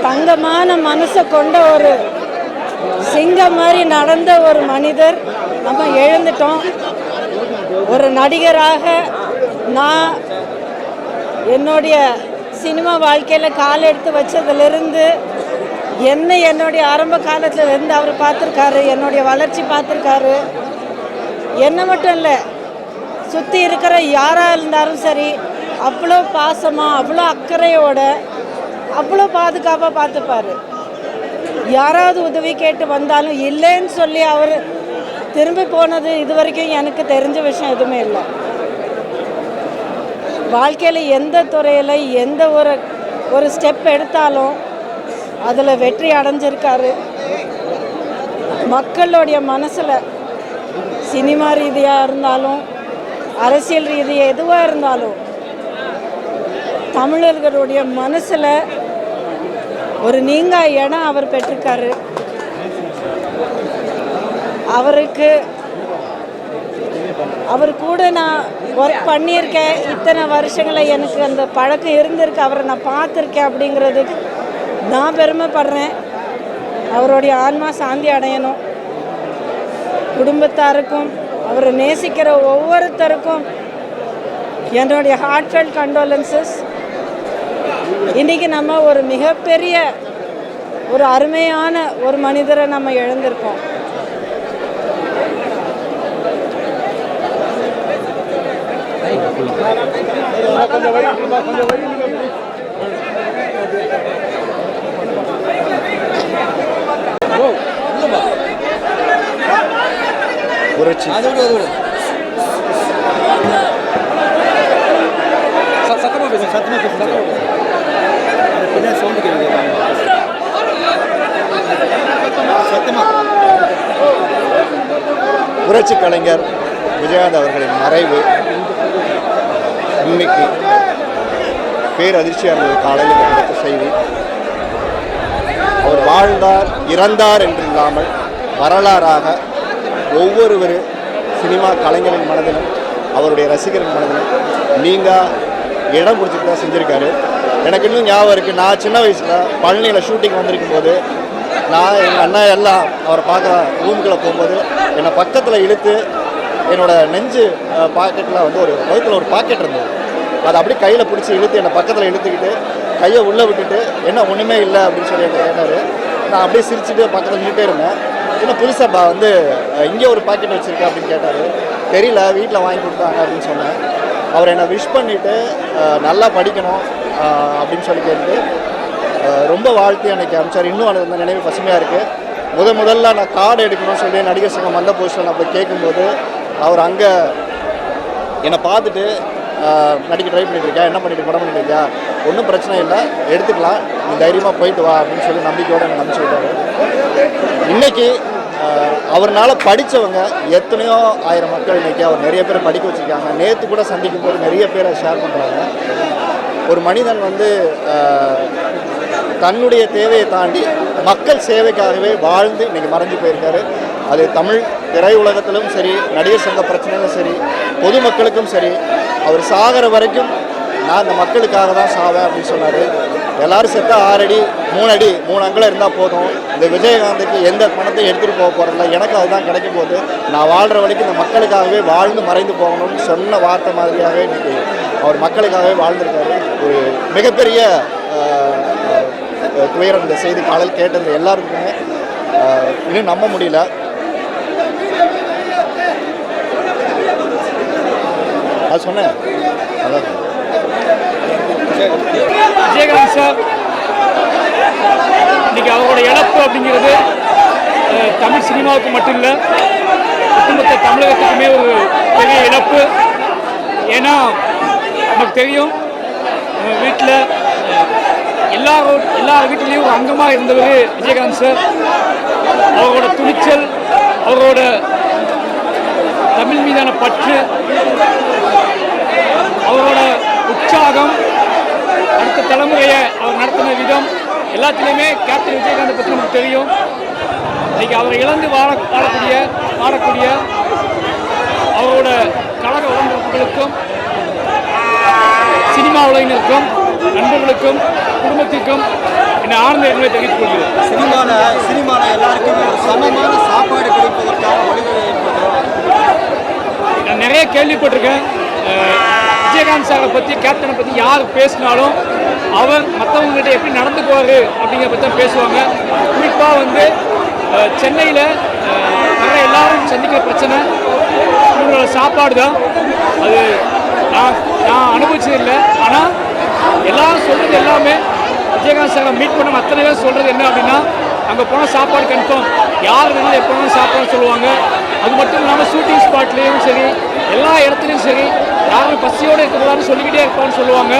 தங்கமான மனசை கொண்ட ஒரு சிங்கம் மாதிரி நடந்த ஒரு மனிதர் நம்ம எழுந்துட்டோம். ஒரு நடிகராக நான் என்னுடைய சினிமா வாழ்க்கையில் கால் எடுத்து வச்சதுலேருந்து என்னுடைய ஆரம்ப காலத்தில் இருந்து அவர் பார்த்துருக்காரு, என்னுடைய வளர்ச்சி பார்த்துருக்காரு. என்ன மட்டும் இல்லை, சுற்றி இருக்கிற யாராக இருந்தாலும் சரி அவ்வளோ பாசமாக, அவ்வளோ அக்கறையோட, அவ்வளோ பாதுகாப்பாக பார்த்துப்பார். யாராவது உதவி கேட்டு வந்தாலும் இல்லைன்னு சொல்லி அவர் திரும்பி போனது இது வரைக்கும் எனக்கு தெரிஞ்ச விஷயம் எதுவுமே இல்லை. வாழ்க்கையில் எந்த துறையில் எந்த ஒரு ஸ்டெப் எடுத்தாலும் அதில் வெற்றி அடைஞ்சிருக்காரு. மக்களுடைய மனசில் சினிமா ரீதியாக இருந்தாலும் அரசியல் ரீதியாக எதுவாக இருந்தாலும் தமிழர்களுடைய மனசில் ஒரு நீங்கா இடம் அவர் பெற்றிருக்காரு. அவர் கூட நான் ஒர்க் பண்ணியிருக்கேன். இத்தனை வருஷங்களை எனக்கு அந்த பழக்கம் இருந்திருக்கு. அவரை நான் பார்த்துருக்கேன். அப்படிங்கிறதுக்கு நான் பெருமைப்படுறேன். அவருடைய ஆன்மா சாந்தி அடையணும். குடும்பத்தாருக்கும் அவரை நேசிக்கிற ஒவ்வொருத்தருக்கும் என்னுடைய ஹார்ட்ஃபெல்ட் கண்டோலன்சஸ். இன்றைக்கி நம்ம ஒரு மிகப்பெரிய ஒரு அருமையான ஒரு மனிதரை நம்ம இழந்திருக்கோம். புரட்சி கலைஞர் விஜயகாந்த் அவர்களின் மறைவு இன்னைக்கு பேரதிர்ச்சியாக இருந்தது. காலையில் கிடைத்த செய்தி, அவர் வாழ்ந்தார் இறந்தார் என்று இல்லாமல் வரலாறாக ஒவ்வொரு சினிமா கலைஞரின் மனதிலும் அவருடைய ரசிகரின் மனதிலும் நீங்கள் இடம் பிடிச்சிட்டு தான் செஞ்சுருக்காரு. எனக்கு இன்னும் ஞாபகம் இருக்குது, நான் சின்ன வயசில் பழனியில் ஷூட்டிங் வந்திருக்கும் போது நான் எங்கள் அண்ணா எல்லாம் அவரை பார்க்க ரூமுக்குள்ளே போகும்போது என்னை பக்கத்தில் இழுத்து என்னோடய நெஞ்சு பாக்கெட்டில் வந்து ஒரு வகுத்தில் ஒரு பாக்கெட் இருந்தது, அதை அப்படியே கையில் பிடிச்சி இழுத்து என்னை பக்கத்தில் இழுத்துக்கிட்டு கையை உள்ளே விட்டுட்டு என்ன ஒன்றுமே இல்லை அப்படின்னு சொல்லி என்னை கேட்டார். நான் அப்படியே சிரிச்சுட்டு பக்கத்தில் நின்றுட்டே இருந்தேன். இன்னும் புதுசாக வந்து இங்கே ஒரு பாக்கெட் வச்சுருக்கேன் அப்படின்னு கேட்டார். தெரியல, வீட்டில் வாங்கி கொடுத்தாங்க அப்படின்னு சொன்னேன். அவர் என்னை விஷ் பண்ணிவிட்டு நல்லா படிக்கணும் அப்படின்னு சொல்லி கேட்டு ரொம்ப வாழ்த்து அன்றைக்கி அனுப்பிச்சார். இன்னும் அந்த நினைவு பசுமையாக இருக்குது. முதல்ல நான் கார்டு எடுக்கணும்னு சொல்லி நடிகர் சங்கம் வந்த போஸ்டில் நான் போய் கேட்கும்போது அவர் அங்கே என்னை பார்த்துட்டு நடிக்க ட்ரை பண்ணிட்டுருக்கேன், என்ன பண்ணிட்டு படம் பண்ணிட்டுருக்கியா, ஒன்றும் பிரச்சனை இல்லை, எடுத்துக்கலாம், நீ தைரியமாக போயிட்டு வா அப்படின்னு சொல்லி நம்பிக்கையோடு என்னை அனுப்பிச்சி விட்டார். இன்றைக்கி அவர்னால் படித்தவங்க எத்தனையோ ஆயிரம் மக்கள் இன்றைக்கி அவர் நிறைய பேர் படிக்க வச்சுருக்காங்க. நேற்று கூட சந்திக்கும் போது நிறைய பேரை ஷேர் பண்ணுறாங்க. ஒரு மனிதன் வந்து தன்னுடைய தேவையை தாண்டி மக்கள் சேவைக்காகவே வாழ்ந்து இன்றைக்கி மறைஞ்சு போயிருக்காரு. அது தமிழ் திரையுலகத்திலும் சரி, நடிகர் சங்க பிரச்சனையிலும் சரி, பொதுமக்களுக்கும் சரி, அவர் சாகிற வரைக்கும் நான் இந்த மக்களுக்காக தான் சாவேன் அப்படின்னு சொன்னார். எல்லோரும் செத்தா 6 அடி 3 அடி 3 அங்குலம் இருந்தால் போதும், இந்த விஜயகாந்துக்கு எந்த பணத்தையும் எடுத்துகிட்டு போக போகிறதில்ல, எனக்கு அதுதான் கிடைக்கும் போது நான் வாழ்கிற வரைக்கும் இந்த மக்களுக்காகவே வாழ்ந்து மறைந்து போகணும்னு சொன்ன வார்த்தை மாதிரியாகவே இன்றைக்கி அவர் மக்களுக்காகவே வாழ்ந்திருக்காரு. ஒரு மிகப்பெரிய துயரம் இந்த செய்தி காலையில் கேட்டது எல்லாருக்குமே இன்னும் நம்ப முடியல. அது சொன்னேன். அதான் விஜயகாந்த் சார் இன்னைக்கு அவரோட இழப்பு அப்படிங்கிறது தமிழ் சினிமாவுக்கு மட்டும் இல்லை, ஒட்டுமொத்த தமிழகத்துக்குமே ஒரு பெரிய இழப்பு. ஏன்னா நமக்கு தெரியும், வீட்டில் எல்லார் வீட்டிலையும் ஒரு அங்கமாக இருந்தவர் விஜயகாந்த் சார். அவரோட துணிச்சல், அவரோட தமிழ் மீதான பற்று, அவரோட உற்சாகம், அடுத்த தலைமுறையை அவர் நடத்தின விதம் எல்லாத்துலேயுமே கேப்டன் விஜயகாந்தை பற்றி நமக்கு தெரியும். இன்றைக்கி அவரை இழந்து வாழக்கூடிய அவரோட கழக உடம்புகளுக்கும் சினிமா உலகினருக்கும் நண்பர்களுக்கும் குடும்பத்திற்கும் என்னை ஆழ்ந்த எங்களை தெரிவித்துக் கொள்கிறேன். சினிமாவில் எல்லாருக்குமே ஒரு சமமான சாப்பாடு கிடைப்பதற்கான வழிகளை ஏற்படுத்தும். நான் நிறைய கேள்விப்பட்டிருக்கேன். விஜயகாந்த் சாரை பற்றி, கேப்டனை பற்றி யார் பேசினாலும் அவர் மற்றவங்ககிட்ட எப்படி நடந்துக்குவார் அப்படிங்கிற பற்றி தான் பேசுவாங்க. குறிப்பாக சென்னையில் வர எல்லாரும் சந்திக்கிற பிரச்சனை இவங்களோட சாப்பாடு தான். அது நான் அனுபவிச்சதில்லை. ஆனால் எல்லாரும் சொல்கிறது எல்லாமே விஜயகாந்த் சாரை மீட் பண்ண அத்தனை பேர் சொல்கிறது என்ன அப்படின்னா, அங்கே போனால் சாப்பாடு கன்ஃபார்ம், யார் வேணாலும் எப்போ வேணாலும் சாப்பாடு சொல்லுவாங்க. அது மட்டும் இல்லாமல் ஷூட்டிங் ஸ்பாட்லேயும் சரி, எல்லா இடத்துலையும் சரி, யாரும் பசியோடு இருக்கக்கூடாதுன்னு சொல்லிக்கிட்டே இருப்பான்னு சொல்லுவாங்க.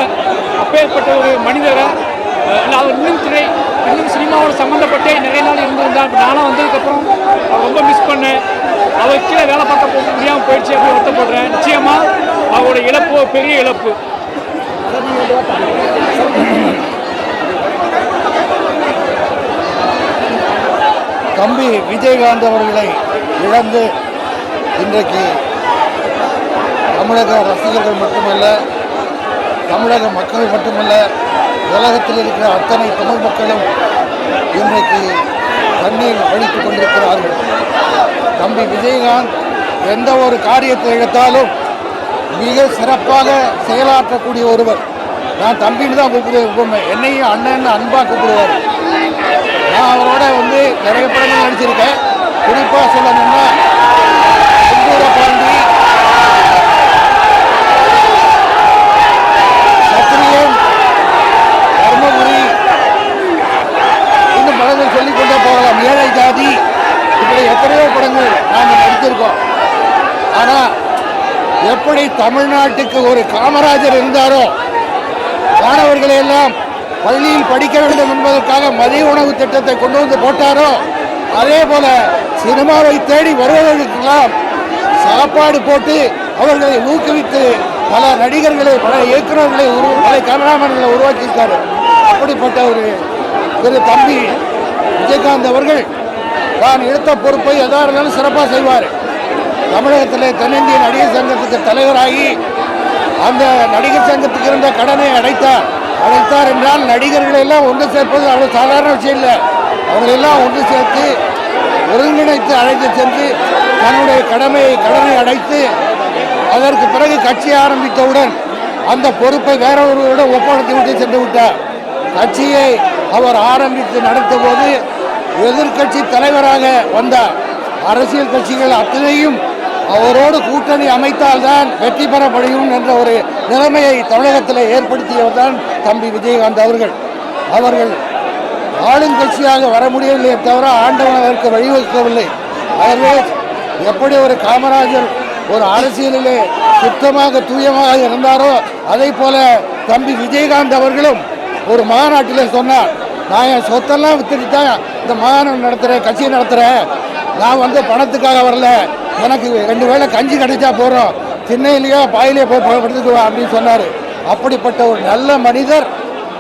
அப்பேற்பட்ட ஒரு மனிதரை இல்லை, அவர் இன்னும் சினிமாவோட சம்மந்தப்பட்டே நிறைய நாள் இருந்திருந்தார். நானும் வந்ததுக்கப்புறம் அவர் ரொம்ப மிஸ் பண்ணேன். அவர் கீழே வேலை பார்க்க போக முடியாமல் போயிடுச்சு அப்படி வருத்தப்படுறேன். நிச்சயமாக அவரோட இழப்பு பெரிய இழப்பு. தம்பி விஜயகாந்த் அவர்களை இழந்து இன்றைக்கு தமிழக ரசிகர்கள் மட்டுமல்ல, தமிழக மக்கள் மட்டுமல்ல, உலகத்தில் இருக்கிற அத்தனை தமிழ் மக்களும் இன்றைக்கு கண்ணீர் வடித்துக் கொண்டிருக்கிறார்கள். தம்பி விஜயகாந்த் எந்த ஒரு காரியத்தை எடுத்தாலும் மிக சிறப்பாக செயலாற்றக்கூடிய ஒருவர். நான் தம்பின்னு தான் கூப்பிடுவேன், என்னையும் அண்ணன் அன்பாக கூப்பிடுவார். நான் அவரோட நிறைய படங்கள் நடிச்சிருக்கேன். குறிப்பாக சொல்லணும்னா பாண்டி, சத்திரியன், தர்மபுரி, இன்னும் படங்கள் சொல்லிக்கொண்டே போகலாம். ஏழை ஜாதி, இப்படி எத்தனையோ படங்கள் நாங்கள் நடித்திருக்கோம். ஆனால் எப்படி தமிழ்நாட்டுக்கு ஒரு காமராஜர் இருந்தாரோ, மாணவர்களை எல்லாம் பள்ளியில் படிக்க வேண்டும் என்பதற்காக மதிய உணவு திட்டத்தை கொண்டு வந்து போட்டாரோ, அதே போல சினிமாவை தேடி வருவதற்கெல்லாம் சாப்பாடு போட்டு அவர்களை ஊக்குவித்து பல நடிகர்களை, பல இயக்குநர்களை, பல கேமராமேன்களை உருவாக்கியிருக்காரு. அப்படிப்பட்ட ஒரு திரு தம்பி விஜயகாந்த் அவர்கள் தான் எடுத்த பொறுப்பை எதாக இருந்தாலும் சிறப்பாக செய்வார். தமிழகத்தில் தென்னிந்திய நடிகர் சங்கத்துக்கு தலைவராகி அந்த நடிகர் சங்கத்துக்கு இருந்த கடனை அடைத்தார் என்றால் நடிகர்களை எல்லாம் ஒன்று சேர்ப்பது அவ்வளோ சாதாரண விஷயம் இல்லை. அவங்களெல்லாம் ஒன்று சேர்த்து ஒருங்கிணைத்து அழைத்து சென்று தன்னுடைய கடனை அடைத்து அதற்கு பிறகு கட்சி ஆரம்பித்தவுடன் அந்த பொறுப்பை வேற ஒருவரிடம் ஒப்படைத்து விட்டு சென்று விட்டார். கட்சியை அவர் ஆரம்பித்து நடத்த போது எதிர்கட்சி தலைவராக வந்தார். அரசியல் கட்சிகள் அத்தனையும் அவரோடு கூட்டணி அமைத்தால்தான் வெற்றி பெற முடியும் என்ற ஒரு நிலைமையை தமிழகத்தில் ஏற்படுத்தியவர் தான் தம்பி விஜயகாந்த் அவர்கள். ஆளுங்கட்சியாக வர முடியவில்லையே தவிர ஆண்டவன் அதற்கு வழிவகுக்கவில்லை. ஆகவே எப்படி ஒரு காமராஜர் ஒரு அரசியலிலே சுத்தமாக தூயமாக இருந்தாரோ, அதை போல தம்பி விஜயகாந்த் அவர்களும் ஒரு மாநாட்டில் சொன்னார், நான் என் சொத்தெல்லாம் வித்துட்டு தான் இந்த மாநாடு நடத்துகிறேன், கட்சியை நடத்துகிறேன். நான் பணத்துக்காக வரல, எனக்கு 2 வேளை கஞ்சி கிடைச்சா போகிறோம், திண்ணையிலையோ பாயிலையோ போய் படுத்துக்குவேன் அப்படின்னு சொன்னார். அப்படிப்பட்ட ஒரு நல்ல மனிதர்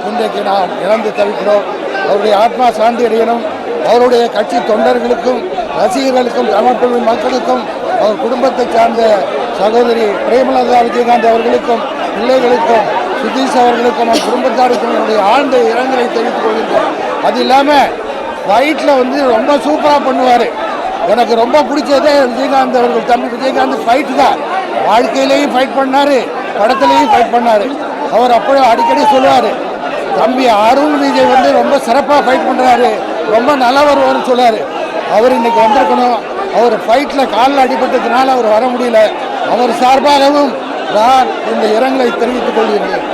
இன்றைக்கு நாம் இழந்து தவிக்கிறோம். அவருடைய ஆத்மா சாந்தி அடையணும். அவருடைய கட்சி தொண்டர்களுக்கும் ரசிகர்களுக்கும் தமிழ் மக்களுக்கும் அவர் குடும்பத்தை சார்ந்த சகோதரி பிரேமலதா விஜயகாந்த் அவர்களுக்கும் பிள்ளைகளுக்கும் சுதீஷ் அவர்களுக்கும் அவர் குடும்பத்தாருக்கும் என்னுடைய ஆழ்ந்த இரங்கலை தெரிவித்துக் கொள்கின்றோம். அது இல்லாமல் ஃபைட்டில் ரொம்ப சூப்பராக பண்ணுவார். எனக்கு ரொம்ப பிடிச்சதே விஜயகாந்த் அவர்கள். தம்பி விஜயகாந்த் ஃபைட்டு தான், வாழ்க்கையிலையும் ஃபைட் பண்ணார், படத்துலையும் ஃபைட் பண்ணார். அவர் அப்போ அடிக்கடி சொல்லுவார், தம்பி அருண் விஜய் ரொம்ப சிறப்பாக ஃபைட் பண்ணுறாரு, ரொம்ப நல்லா வருவார்னு சொல்லுவார். அவர் இன்றைக்கி வந்திருக்கணும். அவர் ஃபைட்டில் காலில் அடிபட்டதுனால அவர் வர முடியல. அவர் சார்பாகவும் நான் இந்த இரங்கலை தெரிவித்துக் கொள்கிறேன்.